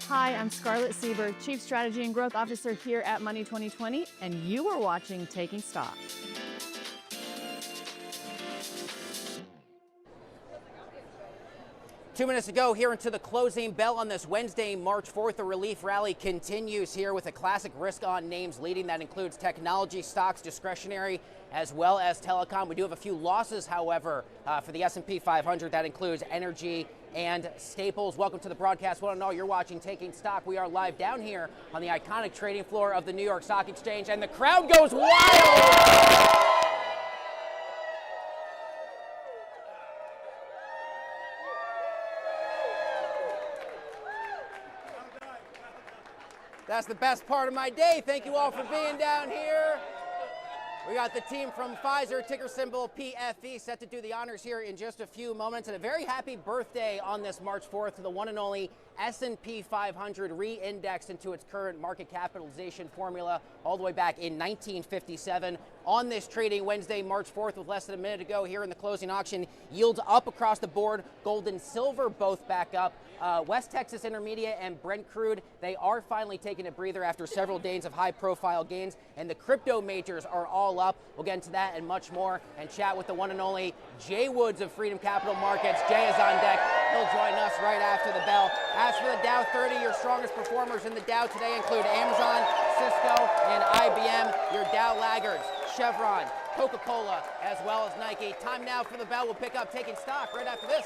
Hi, I'm Scarlett Sieber, Chief Strategy and Growth Officer here at Money 2020, and you are watching Taking Stock. Two minutes to go here into the closing bell on this Wednesday, March 4th. The relief rally continues here with a classic risk-on names leading. That includes technology stocks, discretionary, as well as telecom. We do have a few losses, however, for the S&P 500. That includes energy and staples. Welcome to the broadcast. Well, no, you're watching Taking Stock. We are live down here on the iconic trading floor of the New York Stock Exchange, and the crowd goes wild. That's the best part of my day. Thank you all for being down here. We got the team from Pfizer, ticker symbol PFE, set to do the honors here in just a few moments. And a very happy birthday on this March 4th to the one and only S&P 500, re-indexed into its current market capitalization formula all the way back in 1957. On this trading Wednesday, March 4th, with less than a minute to go here in the closing auction, yields up across the board. Gold and silver both back up. West Texas Intermediate and Brent crude, they are finally taking a breather after several days of high-profile gains, and the crypto majors are all up. We'll get into that and much more and chat with the one and only Jay Woods of Freedom Capital Markets. Jay is on deck. He'll join us right after the bell. As for the Dow 30, your strongest performers in the Dow today include Amazon, Cisco, and IBM. Your Dow laggards, Chevron, Coca-Cola, as well as Nike. Time now for the bell. We'll pick up Taking Stock right after this.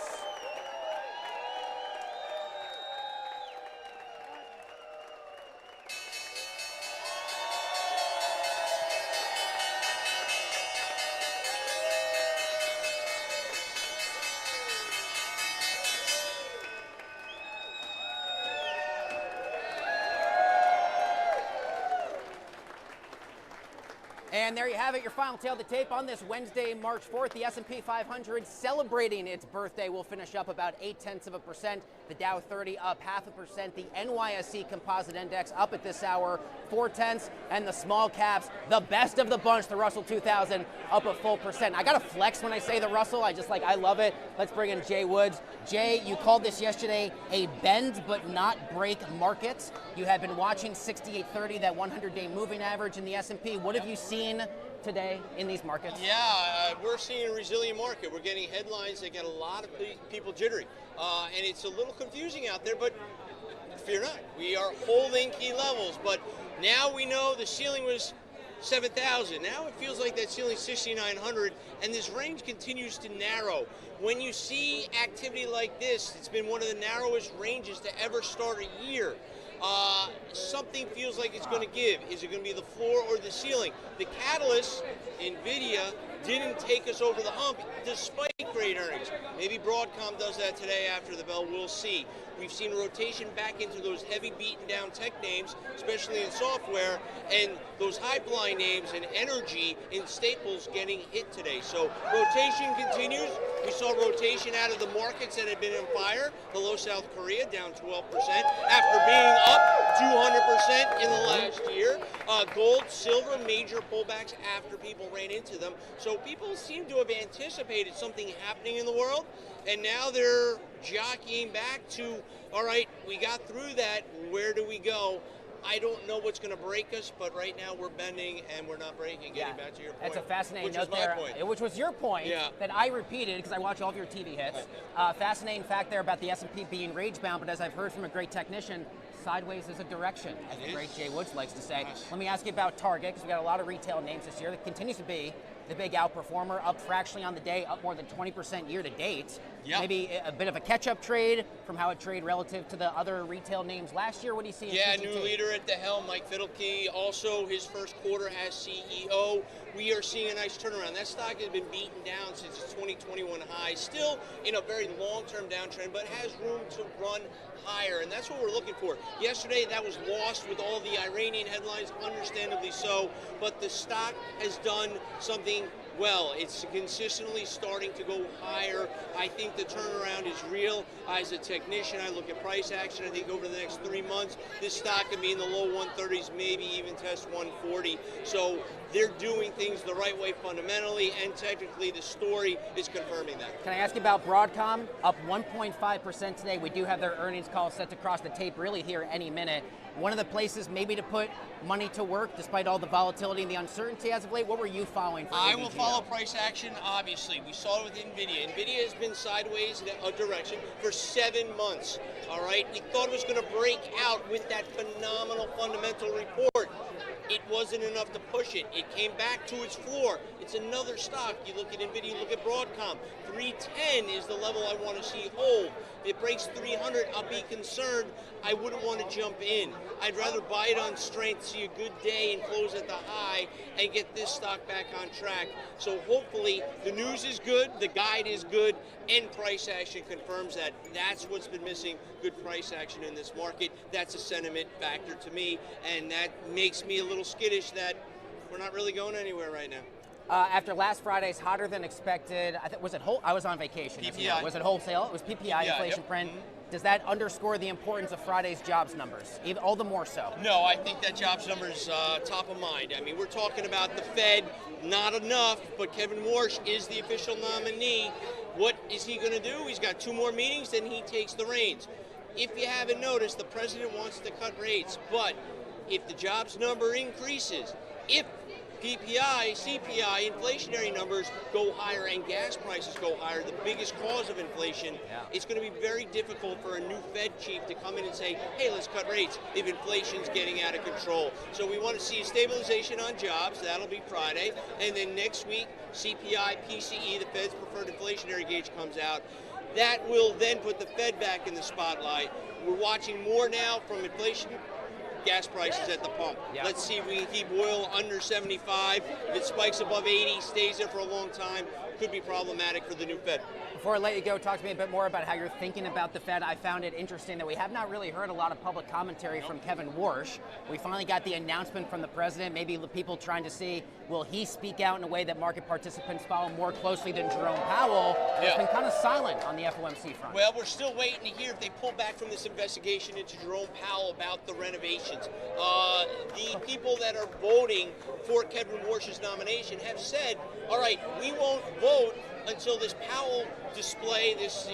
And there you have it, your final tail of the tape on this Wednesday, March 4th. The S&P 500 celebrating its birthday will finish up about 0.8%. The Dow 30 up 0.5%. The NYSE Composite Index up at this hour 0.4. And the small caps, the best of the bunch, the Russell 2000 up a full percent. I got to flex when I say the Russell. I love it. Let's bring in Jay Woods. Jay, you called this yesterday a bend but not break market. You have been watching 6830, that 100-day moving average in the S&P. What have you seen today in these markets? Yeah, we're seeing a resilient market. We're getting headlines that get a lot of people jittery. And it's a little confusing out there, but fear not. We are holding key levels, but now we know the ceiling was 7,000. Now it feels like that ceiling 6,900, and this range continues to narrow. When you see activity like this, it's been one of the narrowest ranges to ever start a year. Something feels like it's going to give. Is it going to be the floor or the ceiling? The catalyst, NVIDIA, didn't take us over the hump despite great earnings. Maybe Broadcom does that today after the bell. We'll see. We've seen a rotation back into those heavy beaten down tech names, especially in software, and those high-flying names and energy in staples getting hit today. So rotation continues. We saw rotation out of the markets that had been on fire. Hello, South Korea, down 12% after being up 200% in the last year. Gold, silver, major pullbacks after people ran into them. So people seem to have anticipated something happening in the world, and now they're jockeying back to, all right, we got through that, where do we go? I don't know what's going to break us, but right now we're bending and we're not breaking. Getting back to your point. That's a fascinating note Which was there, my point. which was your point that I repeated because I watch all of your TV hits. Fascinating fact there about the S&P being range-bound, but as I've heard from a great technician, sideways is a direction, as the great Jay Woods likes to say. Nice. Let me ask you about Target, because we got a lot of retail names this year that continues to be the big outperformer, up fractionally on the day, up more than 20% year to date. Yep. Maybe a bit of a catch-up trade from how it traded relative to the other retail names last year. What do you see in Yeah, TGT? new leader at the helm, Mike Fidelke, also his first quarter as CEO. We are seeing a nice turnaround. That stock has been beaten down since its 2021 high, still in a very long-term downtrend, but has room to run higher, and that's what we're looking for. Yesterday, that was lost with all the Iranian headlines, understandably so, but the stock has done something well. It's consistently starting to go higher. I think the turnaround is real. As a technician, I look at price action. I think over the next 3 months, this stock could be in the low 130s, maybe even test 140. So they're doing things the right way fundamentally, and technically the story is confirming that. Can I ask you about Broadcom? Up 1.5% today. We do have their earnings call set to cross the tape really here any minute. One of the places maybe to put money to work despite all the volatility and the uncertainty as of late. What were you following for I AVGO? will follow price action, obviously. We saw it with NVIDIA. NVIDIA has been sideways in a direction for 7 months, all right? We thought it was going to break out with that phenomenal fundamental report. It wasn't enough to push it. It came back to its floor. It's another stock. You look at NVIDIA, you look at Broadcom. 310 is the level I want to see hold. If it breaks 300, I'll be concerned. I wouldn't want to jump in. I'd rather buy it on strength, see a good day, and close at the high, and get this stock back on track. So hopefully the news is good, the guide is good, and price action confirms that. That's what's been missing, good price action in this market. That's a sentiment factor to me, and that makes me a little skittish that we're not really going anywhere right now. After last Friday's hotter than expected, I was on vacation. as you know. PPI. Was it wholesale? It was PPI, inflation yep. print. Does that underscore the importance of Friday's jobs numbers, all the more so? No, I think that jobs number is top of mind. I mean, we're talking about the Fed, not enough, but Kevin Warsh is the official nominee. What is he going to do? He's got 2 more meetings, then he takes the reins. If you haven't noticed, the president wants to cut rates, but if the jobs number increases, if PPI, CPI, inflationary numbers go higher and gas prices go higher, the biggest cause of inflation, it's going to be very difficult for a new Fed chief to come in and say, hey, let's cut rates if inflation's getting out of control. So we want to see a stabilization on jobs. That'll be Friday. And then next week, CPI, PCE, the Fed's preferred inflationary gauge, comes out. That will then put the Fed back in the spotlight. We're watching more now from inflation, gas prices at the pump. Yeah. Let's see if we can keep oil under 75. If it spikes above 80, stays there for a long time, could be problematic for the new Fed. Before I let you go, talk to me a bit more about how you're thinking about the Fed. I found it interesting that we have not really heard a lot of public commentary from Kevin Warsh. We finally got the announcement from the president, maybe people trying to see, will he speak out in a way that market participants follow more closely than Jerome Powell? It's been kind of silent on the FOMC front. Well, we're still waiting to hear if they pull back from this investigation into Jerome Powell about the renovations. The people that are voting for Kevin Warsh's nomination have said, all right, we won't vote until this Powell display, this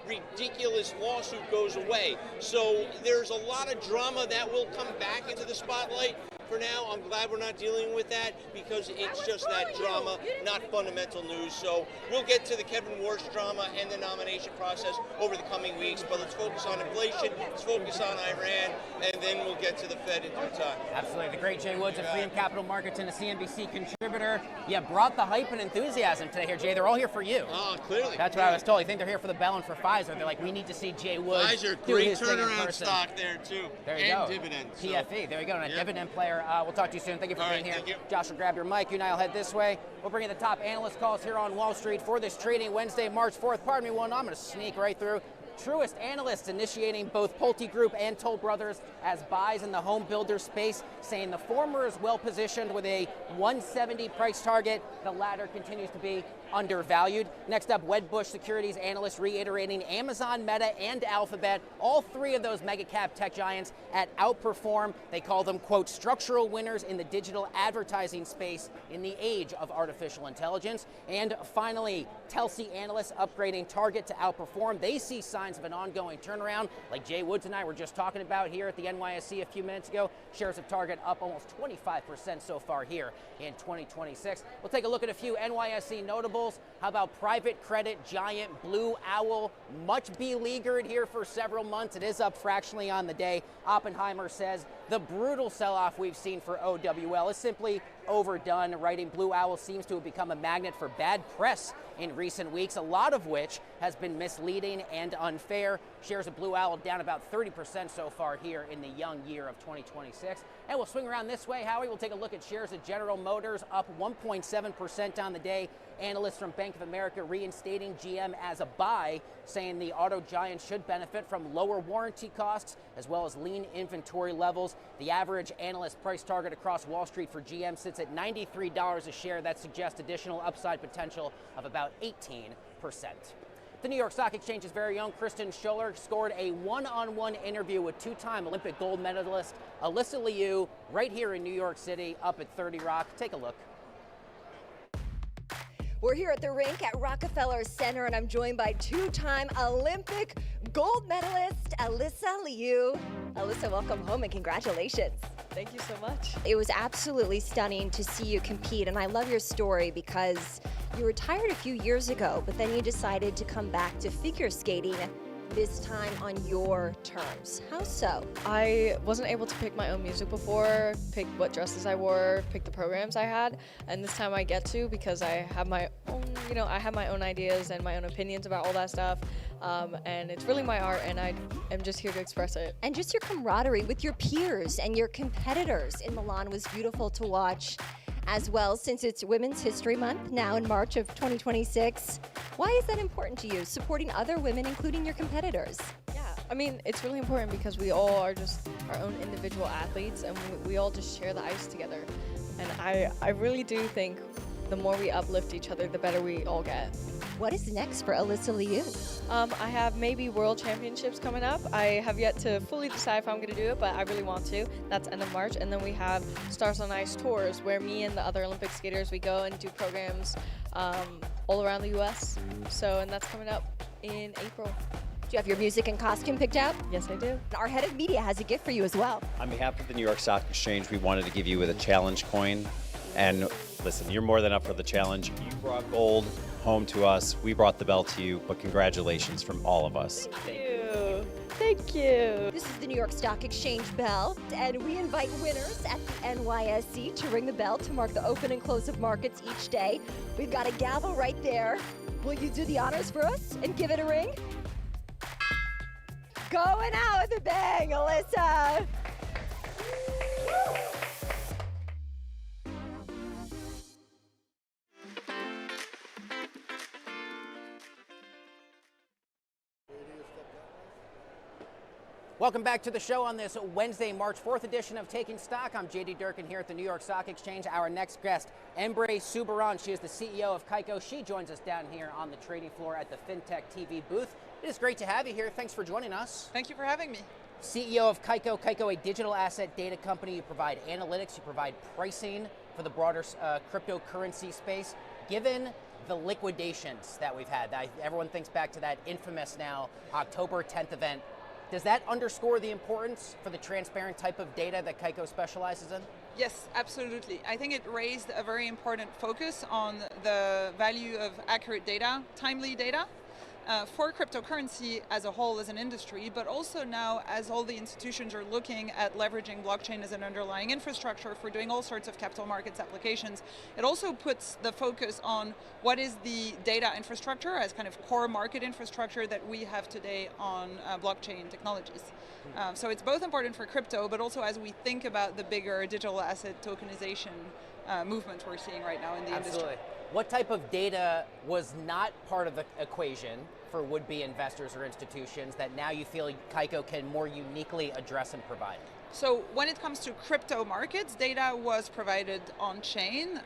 ridiculous lawsuit goes away. So there's a lot of drama that will come back into the spotlight. For now, I'm glad we're not dealing with that because it's just that drama, not fundamental news. So we'll get to the Kevin Warsh drama and the nomination process over the coming weeks, but let's focus on inflation, let's focus on Iran, and then we'll get to the Fed in due time. Absolutely. The great Jay Woods of Freedom Capital Markets and a CNBC contributor. You brought the hype and enthusiasm today here, Jay. They're all here for you. Clearly. That's what I was told. You think they're here for the bell and for Pfizer. They're like, we need to see Jay Woods Pfizer, do great his thing in turnaround person. stock there, too. There you and go. Dividends. PFE. There you go. And a dividend player. We'll talk to you soon. Thank you for All being right, here. thank you. Josh will grab your mic. You and I will head this way. We'll bring you the top analyst calls here on Wall Street for this trading Wednesday, March 4th. Pardon me, I'm going to sneak right through. Truist analysts initiating both Pulte Group and Toll Brothers as buys in the home builder space, saying the former is well positioned with a 170 price target. The latter continues to be undervalued. Next up, Wedbush Securities analysts reiterating Amazon, Meta, and Alphabet, all 3 of those mega cap tech giants at outperform. They call them, quote, structural winners in the digital advertising space in the age of artificial intelligence. And finally, Telsey analysts upgrading Target to outperform. They see signs of an ongoing turnaround, like Jay Woods and I were just talking about here at the NYSE a few minutes ago. Shares of Target up almost 25% so far here in 2026. We'll take a look at a few NYSE notables. How about private credit giant Blue Owl, much beleaguered here for several months. It is up fractionally on the day. Oppenheimer says the brutal sell-off we've seen for OWL is simply overdone, writing Blue Owl seems to have become a magnet for bad press in recent weeks, a lot of which has been misleading and unfair. Shares of Blue Owl down about 30% so far here in the young year of 2026. And we'll swing around this way, Howie. We'll take a look at shares of General Motors, up 1.7% on the day. Analysts from Bank of America reinstating GM as a buy, saying the auto giant should benefit from lower warranty costs as well as lean inventory levels. The average analyst price target across Wall Street for GM sits sits at $93 a share. That suggests additional upside potential of about 18%. The New York Stock Exchange's very own Kristen Scholler scored a one-on-one interview with two-time Olympic gold medalist Alyssa Liu right here in New York City up at 30 Rock. Take a look. We're here at the rink at Rockefeller Center, and I'm joined by two-time Olympic gold medalist Alyssa Liu. Alyssa, welcome home and congratulations. Thank you so much. It was absolutely stunning to see you compete, and I love your story because you retired a few years ago, but then you decided to come back to figure skating, this time on your terms. How so? I wasn't able to pick my own music before, pick what dresses I wore, pick the programs I had, and this time I get to because I have my own, I have my own ideas and my own opinions about all that stuff, and it's really my art, and I am just here to express it. And just your camaraderie with your peers and your competitors in Milan was beautiful to watch as well, since it's Women's History Month now in March of 2026. Why is that important to you, supporting other women, including your competitors? Yeah, I mean, it's really important because we all are just our own individual athletes, and we all just share the ice together. And I really do think the more we uplift each other, the better we all get. What is next for Alyssa Liu? I have maybe World Championships coming up. I have yet to fully decide if I'm going to do it, but I really want to. That's end of March. And then we have Stars on Ice tours, where me and the other Olympic skaters, we go and do programs all around the U.S. And that's coming up in April. Do you have your music and costume picked out? Yes, I do. Our head of media has a gift for you as well. On behalf of the New York Stock Exchange, we wanted to give you with a challenge coin. And listen, you're more than up for the challenge. You brought gold home to us. We brought the bell to you, but congratulations from all of us. Thank you. Thank you. This is the New York Stock Exchange bell, and we invite winners at the NYSE to ring the bell to mark the open and close of markets each day. We've got a gavel right there. Will you do the honors for us and give it a ring? Going out with a bang, Alyssa. Welcome back to the show on this Wednesday, March 4th edition of Taking Stock. I'm JD Durkin here at the New York Stock Exchange. Our next guest, Embrae Subbaran. She is the CEO of Kaiko. She joins us down here on the trading floor at the FinTech TV booth. It is great to have you here. Thanks for joining us. Thank you for having me. CEO of Kaiko. Kaiko, a digital asset data company. You provide analytics, you provide pricing for the broader cryptocurrency space. Given the liquidations that we've had, everyone thinks back to that infamous now October 10th event. Does that underscore the importance for the transparent type of data that Kaiko specializes in? Yes, absolutely. I think it raised a very important focus on the value of accurate data, timely data, for cryptocurrency as a whole as an industry, but also now as all the institutions are looking at leveraging blockchain as an underlying infrastructure for doing all sorts of capital markets applications. It also puts the focus on what is the data infrastructure as kind of core market infrastructure that we have today on blockchain technologies. So it's both important for crypto, but also as we think about the bigger digital asset tokenization movement we're seeing right now in the industry. What type of data was not part of the equation for would-be investors or institutions that now you feel Kaiko can more uniquely address and provide? So when it comes to crypto markets, data was provided on-chain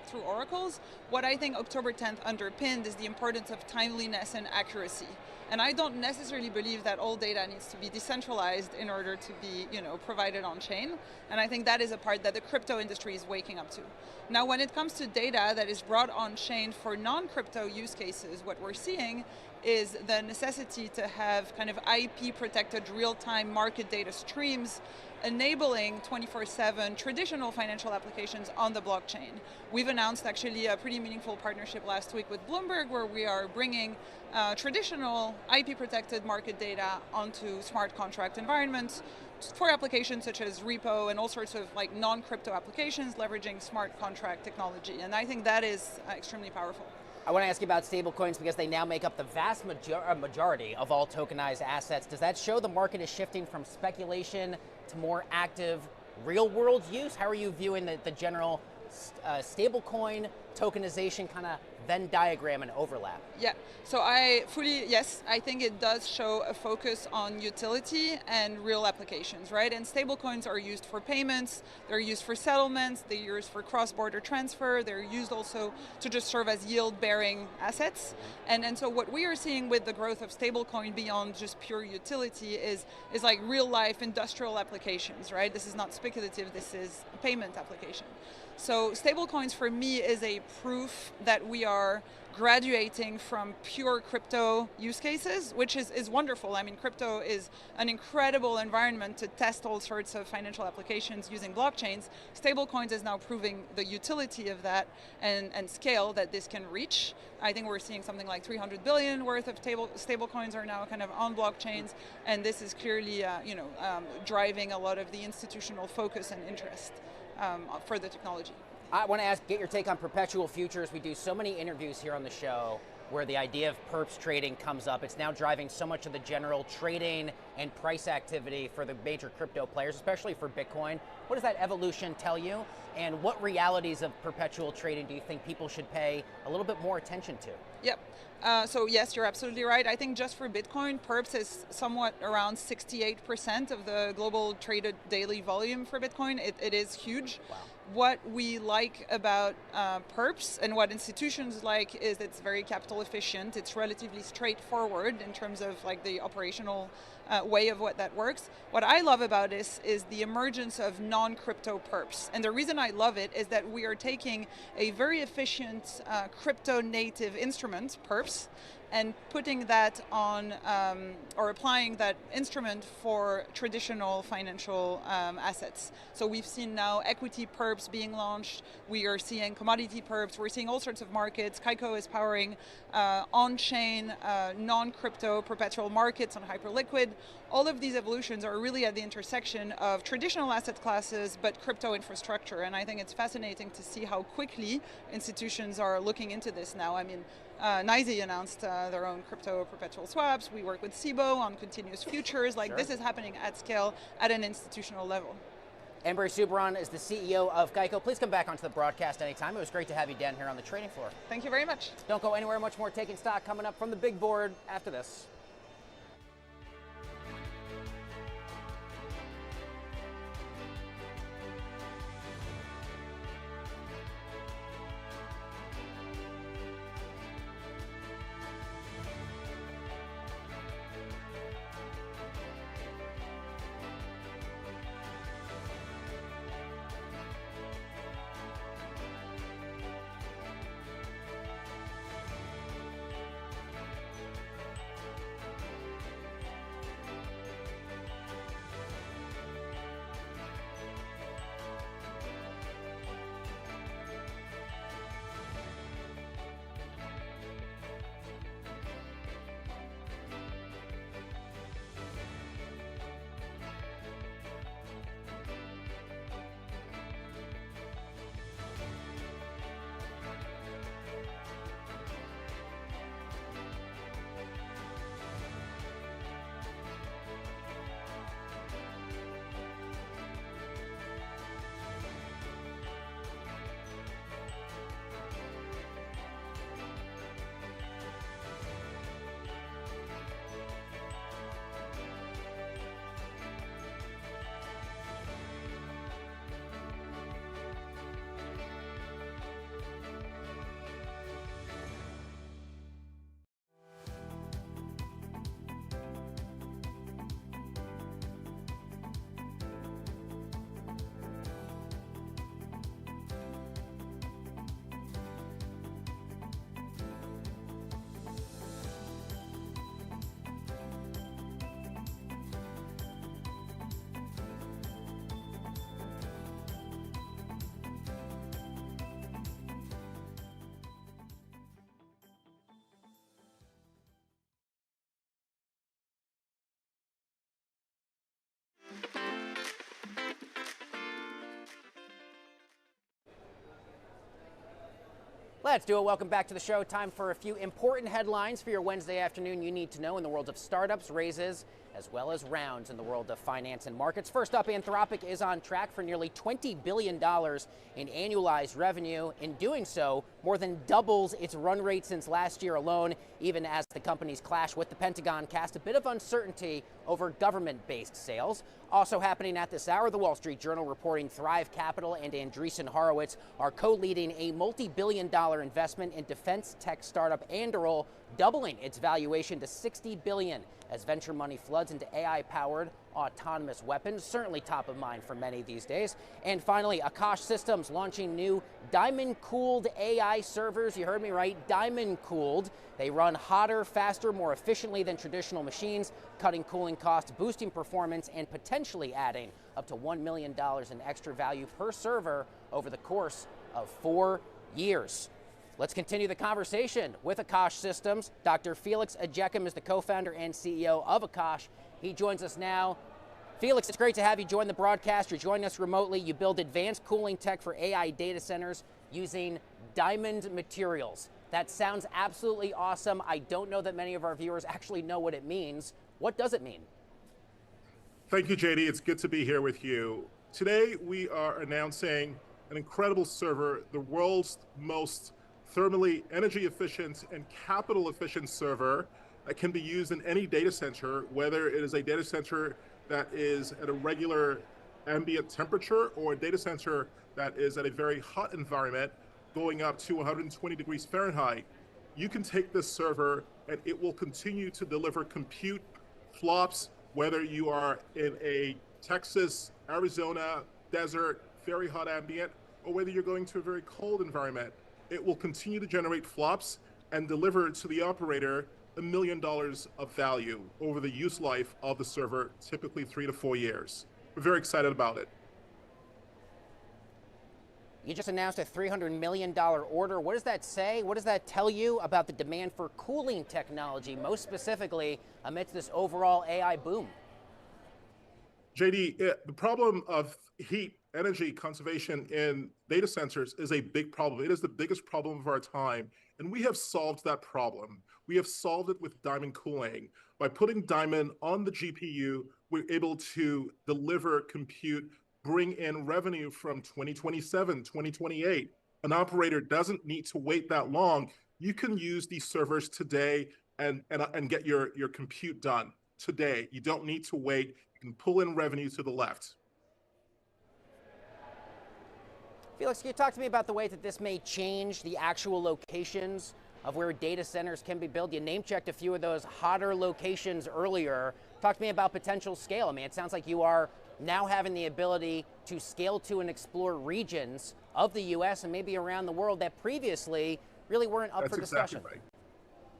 through oracles. What I think October 10th underpinned is the importance of timeliness and accuracy. And I don't necessarily believe that all data needs to be decentralized in order to be, provided on-chain. And I think that is a part that the crypto industry is waking up to. Now, when it comes to data that is brought on-chain for non-crypto use cases, what we're seeing is the necessity to have kind of IP-protected real-time market data streams enabling 24/7 traditional financial applications on the blockchain. We've announced actually a pretty meaningful partnership last week with Bloomberg, where we are bringing traditional IP-protected market data onto smart contract environments for applications such as repo and all sorts of like non-crypto applications leveraging smart contract technology. And I think that is extremely powerful. I want to ask you about stablecoins because they now make up the vast majority of all tokenized assets. Does that show the market is shifting from speculation to more active real-world use? How are you viewing the general stablecoin tokenization kind of Venn diagram and overlap? Yeah, so yes, I think it does show a focus on utility and real applications, right? And stablecoins are used for payments, they're used for settlements, they're used for cross-border transfer, they're used also to just serve as yield-bearing assets. And so what we are seeing with the growth of stablecoin beyond just pure utility is like real-life industrial applications, right? This is not speculative, this is a payment application. So stablecoins for me is a proof that we are graduating from pure crypto use cases, which is wonderful. I mean, crypto is an incredible environment to test all sorts of financial applications using blockchains. Stablecoins is now proving the utility of that and scale that this can reach. I think we're seeing something like 300 billion worth of stablecoins are now kind of on blockchains, and this is clearly driving a lot of the institutional focus and interest for the technology. I want to get your take on perpetual futures. We do so many interviews here on the show where the idea of perps trading comes up. It's now driving so much of the general trading and price activity for the major crypto players, especially for Bitcoin. What does that evolution tell you? And what realities of perpetual trading do you think people should pay a little bit more attention to? Yep. So yes, you're absolutely right. I think just for Bitcoin, perps is somewhat around 68% of the global traded daily volume for Bitcoin. It is huge. Wow. What we like about perps and what institutions like is it's very capital efficient. It's relatively straightforward in terms of like the operational way of what that works. What I love about this is the emergence of non-crypto perps. And the reason I love it is that we are taking a very efficient crypto native instrument, perps, and putting that on, or applying that instrument for traditional financial assets. So we've seen now equity perps being launched, we are seeing commodity perps, we're seeing all sorts of markets. Kaiko is powering on-chain, non-crypto perpetual markets on Hyperliquid. All of these evolutions are really at the intersection of traditional asset classes, but crypto infrastructure. And I think it's fascinating to see how quickly institutions are looking into this now. I mean, NYSE announced their own crypto perpetual swaps. We work with SIBO on continuous futures. Like, this is happening at scale at an institutional level. Anne-Marie Soubiran is the CEO of Geico. Please come back onto the broadcast anytime. It was great to have you down here on the trading floor. Thank you very much. Don't go anywhere. Much more Taking Stock coming up from the big board after this. Let's do it. Welcome back to the show. Time for a few important headlines for your Wednesday afternoon you need to know in the world of startups, raises, as well as rounds in the world of finance and markets. First up, Anthropic is on track for nearly $20 billion in annualized revenue. In doing so, more than doubles its run rate since last year alone, even as the company's clash with the Pentagon cast a bit of uncertainty over government-based sales. Also happening at this hour, the Wall Street Journal reporting Thrive Capital and Andreessen Horowitz are co-leading a multi-billion-dollar investment in defense tech startup Anduril, doubling its valuation to $60 billion as venture money floods into AI-powered autonomous weapons, certainly top of mind for many these days. And finally, Akash Systems launching new diamond-cooled AI servers. You heard me right, diamond-cooled. They run hotter, faster, more efficiently than traditional machines, cutting cooling costs, boosting performance, and potentially adding up to $1 million in extra value per server over the course of 4 years. Let's continue the conversation with Akash Systems. Dr. Felix Ajechem is the co-founder and CEO of Akash. He joins us now. Felix, it's great to have you join the broadcast. You're joining us remotely. You build advanced cooling tech for AI data centers using diamond materials. That sounds absolutely awesome. I don't know that many of our viewers actually know what it means. What does it mean? Thank you, JD. It's good to be here with you. Today, we are announcing an incredible server, the world's most thermally energy efficient and capital efficient server that can be used in any data center, whether it is a data center that is at a regular ambient temperature or a data center that is at a very hot environment going up to 120 degrees Fahrenheit. You can take this server and it will continue to deliver compute flops, whether you are in a Texas, Arizona, desert, very hot ambient, or whether you're going to a very cold environment. It will continue to generate flops and deliver to the operator $1 million of value over the use life of the server, typically 3 to 4 years. We're very excited about it. You just announced a $300 million order. What does that say? What does that tell you about the demand for cooling technology, most specifically amidst this overall AI boom? JD, the problem of heat energy conservation in data centers is a big problem. It is the biggest problem of our time, and we have solved that problem. We have solved it with diamond cooling. By putting diamond on the GPU, we're able to deliver compute, bring in revenue from 2027, 2028. An operator doesn't need to wait that long. You can use these servers today and get your compute done today. You don't need to wait. You can pull in revenue to the left. Felix, can you talk to me about the way that this may change the actual locations of where data centers can be built? You name-checked a few of those hotter locations earlier. Talk to me about potential scale. I mean, it sounds like you are now having the ability to scale to and explore regions of the U.S. and maybe around the world that previously really weren't up for discussion. Exactly right.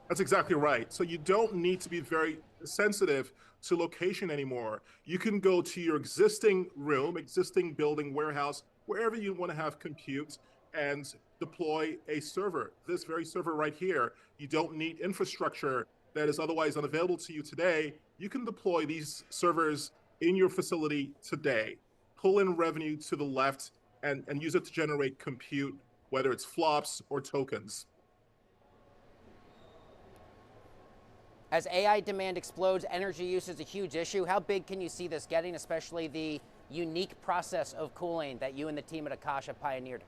That's exactly right. So you don't need to be very sensitive to location anymore. You can go to your existing room, existing building, warehouse, wherever you want to have compute and deploy a server. This very server right here, you don't need infrastructure that is otherwise unavailable to you today. You can deploy these servers in your facility today, pull in revenue to the left and use it to generate compute, whether it's flops or tokens. As AI demand explodes, energy use is a huge issue. How big can you see this getting, especially the unique process of cooling that you and the team at Akash have pioneered?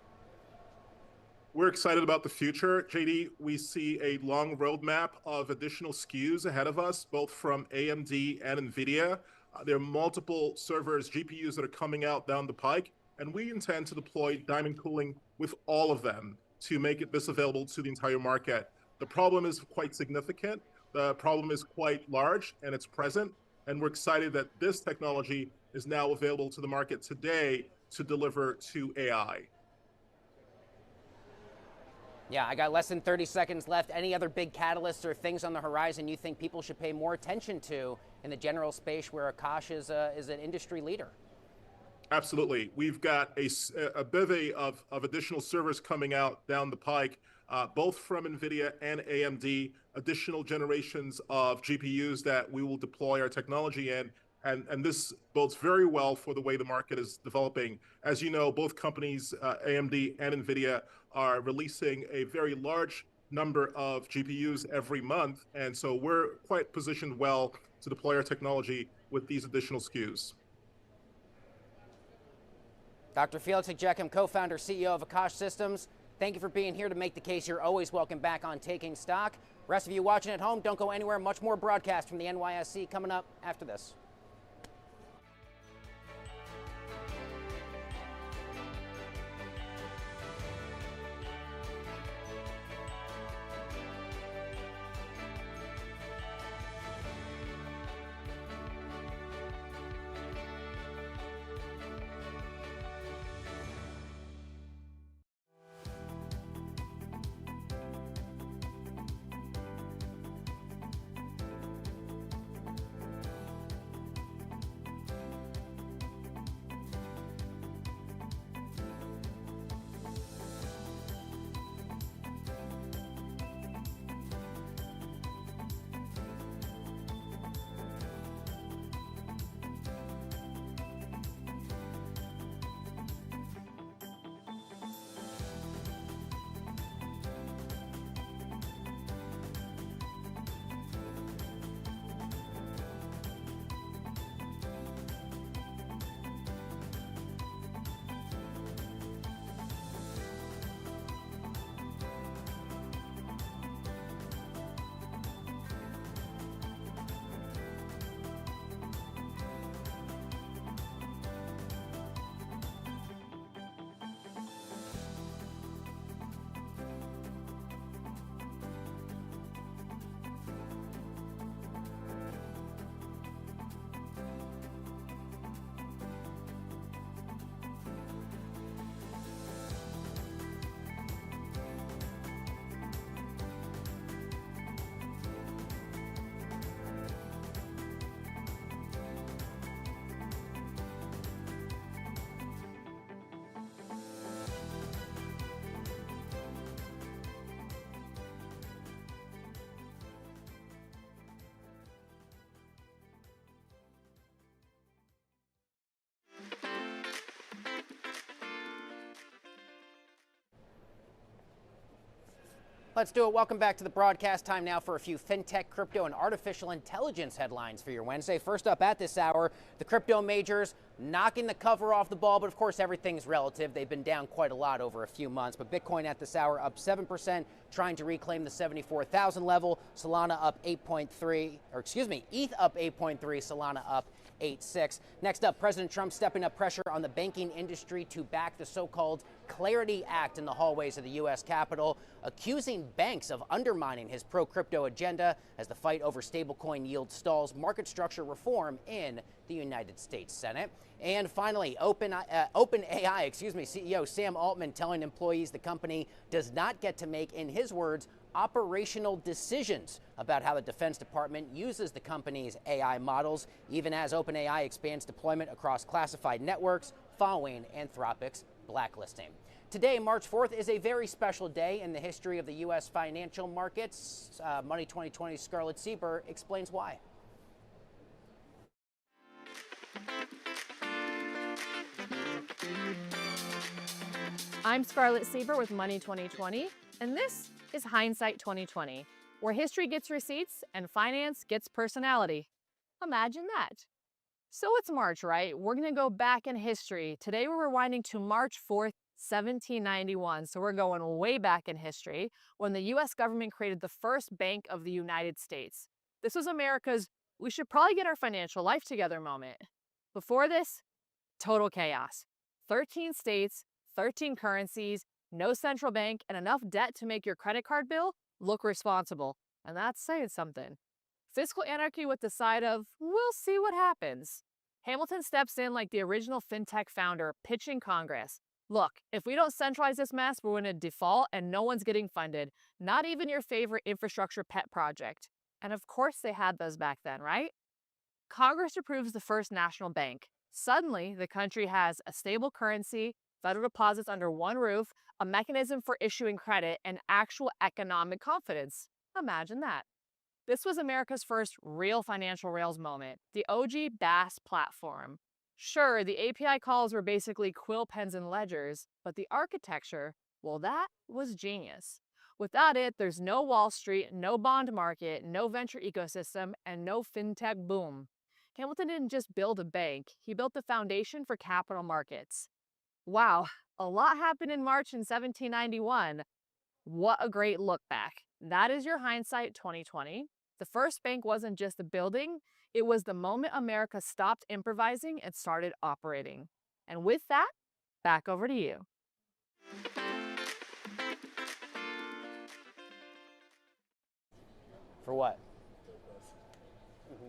We're excited about the future, JD. We see a long roadmap of additional SKUs ahead of us, both from AMD and NVIDIA. There are multiple servers, GPUs that are coming out down the pike, and we intend to deploy diamond cooling with all of them to make this available to the entire market. The problem is quite significant. The problem is quite large, and it's present, and we're excited that this technology is now available to the market today to deliver to AI. Yeah, I got less than 30 seconds left. Any other big catalysts or things on the horizon you think people should pay more attention to in the general space where Akash is an industry leader? Absolutely. We've got a bevy of additional servers coming out down the pike, both from NVIDIA and AMD, additional generations of GPUs that we will deploy our technology in. And this bodes very well for the way the market is developing. As you know, both companies, AMD and NVIDIA, are releasing a very large number of GPUs every month. And so we're quite positioned well to deploy our technology with these additional SKUs. Dr. Felix Ekjekum, co-founder, CEO of Akash Systems, thank you for being here to make the case. You're always welcome back on Taking Stock. Rest of you watching at home, don't go anywhere. Much more broadcast from the NYSE coming up after this. Let's do it. Welcome back to the broadcast. Time now for a few fintech, crypto, and artificial intelligence headlines for your Wednesday. First up at this hour, the crypto majors knocking the cover off the ball, but of course everything's relative. They've been down quite a lot over a few months, but Bitcoin at this hour up 7%, trying to reclaim the 74,000 level. Solana up 8.3, or excuse me, ETH up 8.3, Solana up 8.6. Next up, President Trump stepping up pressure on the banking industry to back the so-called Clarity Act in the hallways of the U.S. Capitol, accusing banks of undermining his pro-crypto agenda as the fight over stablecoin yield stalls market structure reform in the United States Senate. And finally, OpenAI CEO Sam Altman telling employees the company does not get to make, in his words, operational decisions about how the Defense Department uses the company's AI models, even as OpenAI expands deployment across classified networks following Anthropic's blacklisting. Today, March 4th, is a very special day in the history of the U.S. financial markets. Money 2020's Scarlett Sieber explains why. I'm Scarlett Sieber with Money 2020, and this is Hindsight 2020, where history gets receipts and finance gets personality. Imagine that. So it's March, right? We're going to go back in history. Today we're rewinding to March 4th, 1791. So we're going way back in history when the U.S. government created the first Bank of the United States. This was America's "we should probably get our financial life together" moment. Before this, total chaos. 13 states, 13 currencies, no central bank, and enough debt to make your credit card bill look responsible. And that's saying something. Fiscal anarchy with the side of, we'll see what happens. Hamilton steps in like the original fintech founder, pitching Congress. Look, if we don't centralize this mess, we're going to default and no one's getting funded. Not even your favorite infrastructure pet project. And of course they had those back then, right? Congress approves the first national bank. Suddenly, the country has a stable currency, federal deposits under one roof, a mechanism for issuing credit, and actual economic confidence. Imagine that. This was America's first real financial rails moment, the OG BaaS platform. Sure, the API calls were basically quill pens and ledgers, but the architecture, well, that was genius. Without it, there's no Wall Street, no bond market, no venture ecosystem, and no fintech boom. Hamilton didn't just build a bank, he built the foundation for capital markets. Wow, a lot happened in March in 1791. What a great look back. That is your hindsight 2020. The first bank wasn't just a building, it was the moment America stopped improvising and started operating. And with that, back over to you. For what?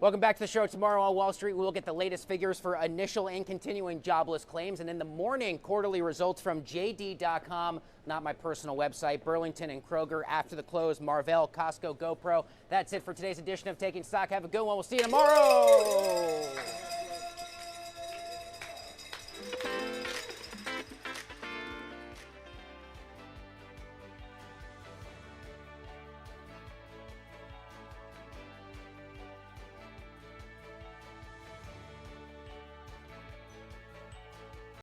Welcome back to the show. Tomorrow on Wall Street, we will get the latest figures for initial and continuing jobless claims. And in the morning, quarterly results from JD.com, not my personal website, Burlington and Kroger. After the close, Marvell, Costco, GoPro. That's it for today's edition of Taking Stock. Have a good one. We'll see you tomorrow.